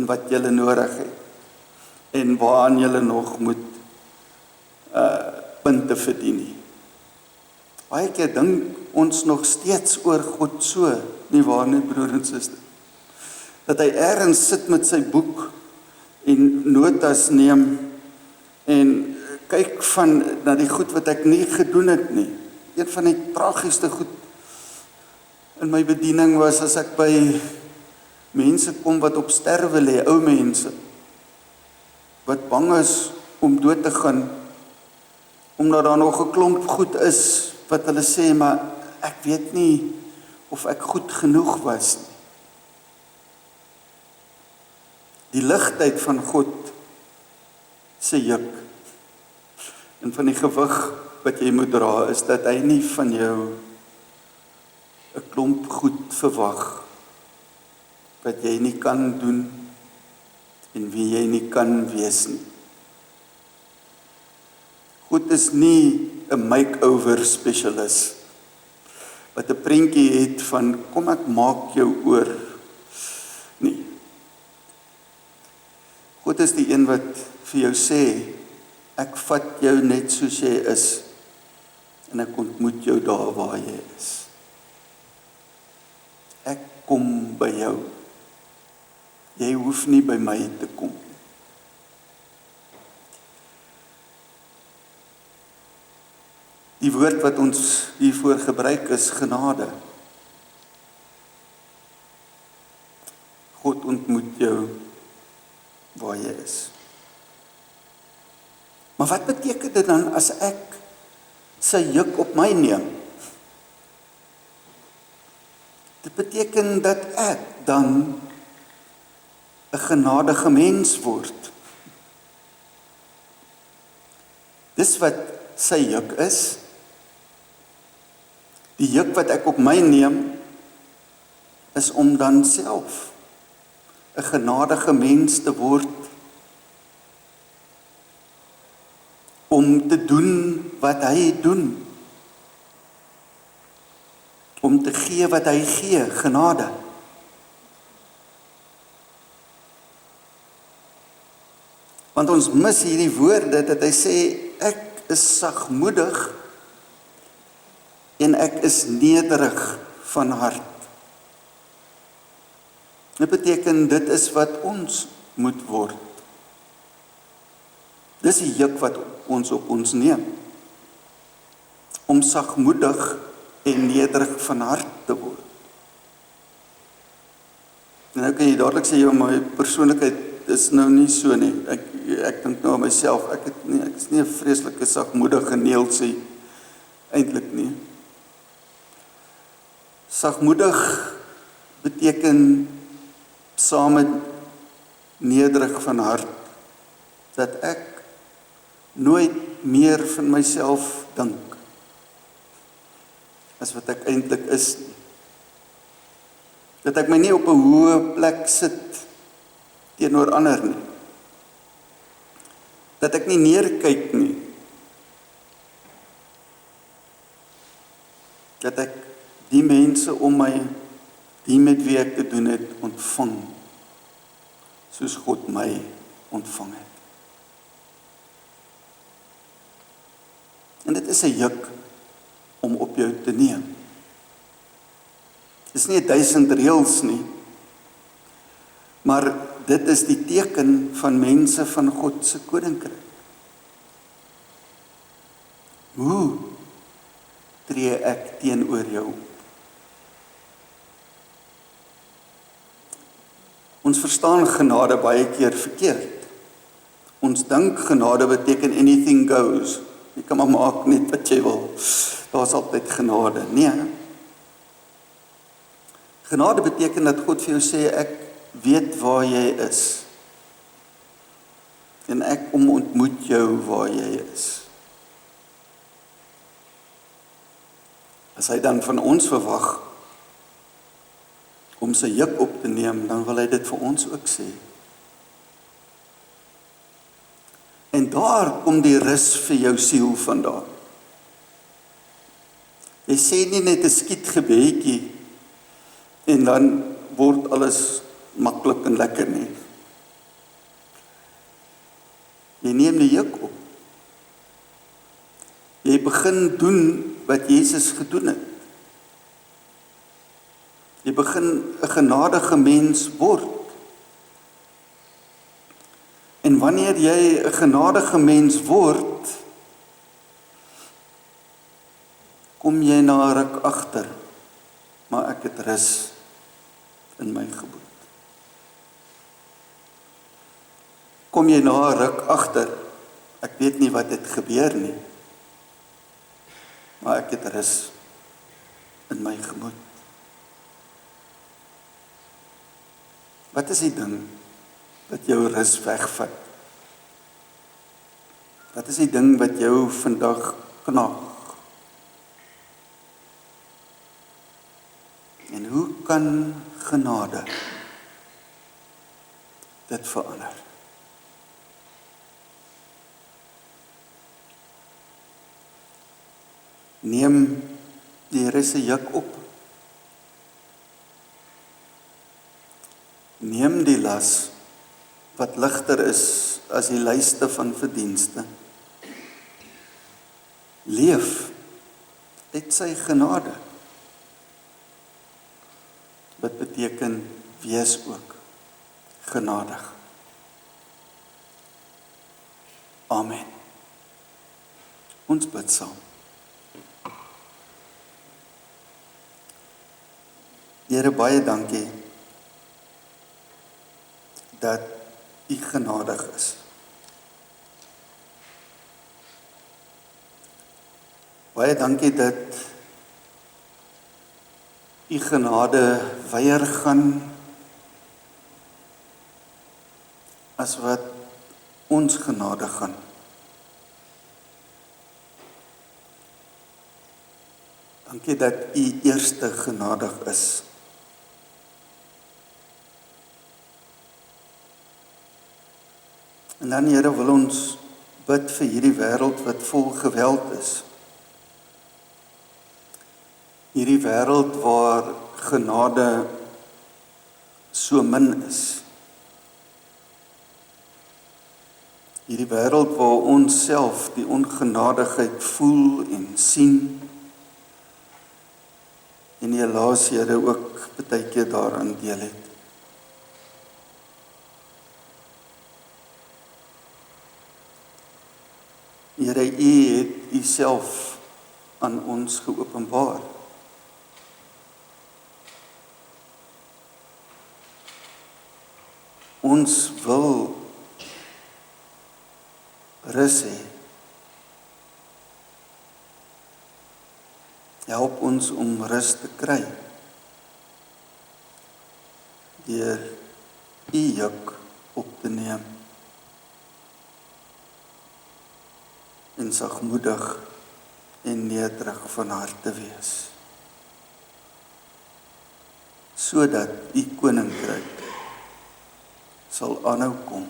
en wat julle nodig het, en waaraan julle nog moet punte verdien nie. Baie keer dink ons nog steeds oor God so, nie waar nie, broer en suster, dat hy ergens sit met sy boek en notas neem en kyk na die goed wat ek nie gedoen het nie. Een van die tragiesste goed in my bediening was as ek by mense kom wat op sterwe lê, ou mense, wat bang is om dood te gaan, omdat daar nog 'n klomp goed is, wat hulle sê, maar ek weet nie of ek goed genoeg was nie. Die ligtheid van God se juk en van die gewig wat jy moet dra, is dat hy nie van jou 'n klomp goed verwag wat jy nie kan doen en wie jy nie kan wees nie. God is nie 'n makeover specialist wat 'n prentjie het van kom ek maak jou oor nie. God is die een wat vir jou sê, ek vat jou net soos jy is en ek ontmoet jou daar waar jy is. Ek kom by jou. Jy hoef nie by my te kom. Die woord wat ons hiervoor gebruik is genade. God ontmoet jou waar jy is. Maar wat beteken dit dan as ek sy juk op my neem? Dit beteken dat ek dan 'n genadige mens word. Dis wat sy juk is. Die juk wat ek op my neem, is om dan self 'n genadige mens te word, om te doen wat hy doen, om te gee wat hy gee, genade. Want ons mis hierdie woorde dat hy sê, ek is sagmoedig en ek is nederig van hart. Dit beteken dit is wat ons moet word. Dis die juk wat ons op ons neem. Om sagmoedig en nederig van hart te word. En nou kan jy dadelik sê, my persoonlikheid is nou nie so nie. Ek dink nou aan myself, ek is nie 'n vreeslike sagmoedige neelsie, eintlik nie. Sagmoedig beteken saam met nederig van hart, dat ek nooit meer van myself dink, as wat ek eintlik is nie. Dat ek my nie op 'n hoë plek sit, teenoor ander nie. Dat ek nie neerkyk nie. Dat ek die mense om my, die met wie ek te doen het, ontvang, soos God my ontvang het. En dit is 'n juk om op jou te neem. Dit is nie 1000 reëls nie, maar dit is die teken van mense van God se koninkryk. Hoe tree ek teenoor jou op? Ons verstaan genade baie keer verkeerd. Ons dink genade beteken anything goes. Jy kan maar maak net wat jy wil. Daar's altyd genade. Nee. Genade beteken dat God vir jou sê, ek weet waar jy is. En ek ontmoet jou waar jy is. As hy dan van ons verwag om sy juk op te neem, dan wil hy dit vir ons ook sê. En daar kom die rus vir jou siel vandaan. Jy sê nie net 'n skietgebedjie en dan word alles maklik en lekker nie. jy begin doen wat Jesus gedoen het. Jy begin 'n genadige mens word. En wanneer jy 'n genadige mens word, kom jy na 'n ruk agter, maar ek het rus in my gebod. Kom jy na 'n ruk agter, ek weet nie wat het gebeur nie, maar ek het rus in my gemoed. Wat is die ding wat jou rus wegvat? Wat is die ding wat jou vandag knaag? En hoe kan genade dit verander? Neem die Here se juk op. Neem die las wat ligter is as die lyste van verdienste. Leef uit sy genade. Wat beteken wees ook genadig. Amen. Ons bid saam. Here, baie dankie dat U genadig is. Baie dankie dat U genade weier gaan as wat ons genade gaan. Dankie dat U eerste genadig is. En dan, Here, wil ons bid vir hierdie wêreld wat vol geweld is. Hierdie wêreld waar genade so min is. Hierdie wêreld waar ons self die ongenadigheid voel en sien. En helaas, Here, ook baie keer daaraan deel het. Here, U het Uself aan ons geopenbaar. Ons wil rus hê. Help ons om rus te kry deur U juk op te neem en sagmoedig en nederig van hart te wees, sodat U koninkryk sal aanhou kom